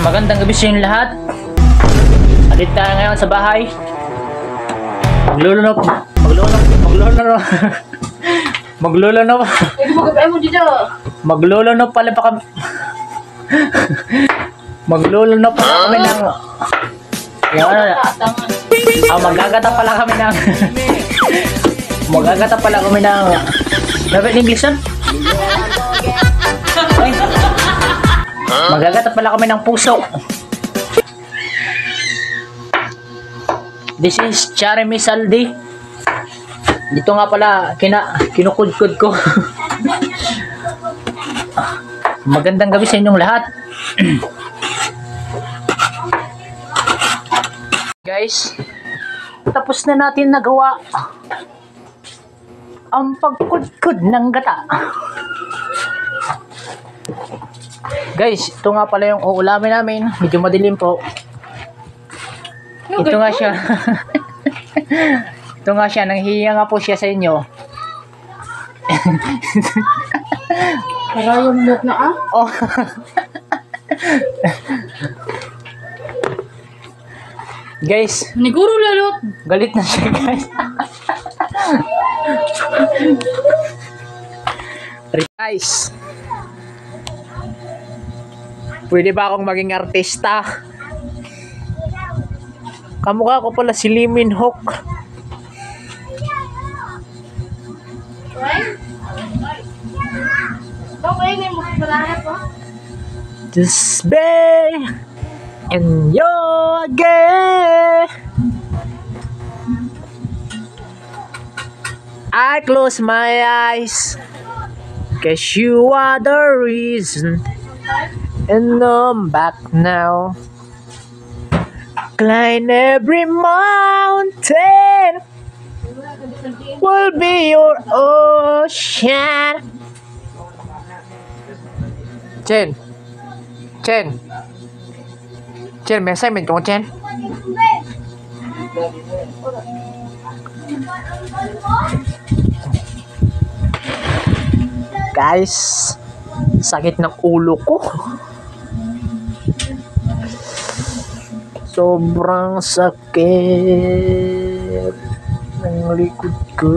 Magandang gabi sa inyong lahat. Alit tayo ngayon sa bahay. Maglulunok pala pa kami. Maglulunok pala kami ng magagata pala kami ng Dapat English yan? Magagata pala kami ng puso. This is Charmy Saldi. Dito nga pala kinukudkod ko. Magandang gabi sa inyong lahat. Guys, tapos na natin nagawa ang pagkudkod ng gata. Guys, ito nga pala yung uulamin namin. Medyo madilim po. Ito nga siya. Ito nga siya. Nanghihinga nga po siya sa inyo. Parang milk na Oh. Guys, Niguro lalot. galit na siya, guys. Guys, pwede ba akong maging artista? Kamukha ko pala si Lee Min Ho. Just be in your game. I close my eyes, 'cause you are the reason, and I'm back now. Climb every mountain, will be your ocean. Chen, may assignment ka mo, Chen? Guys, sakit ng ulo ko. Sobrang sakit ng likod ko.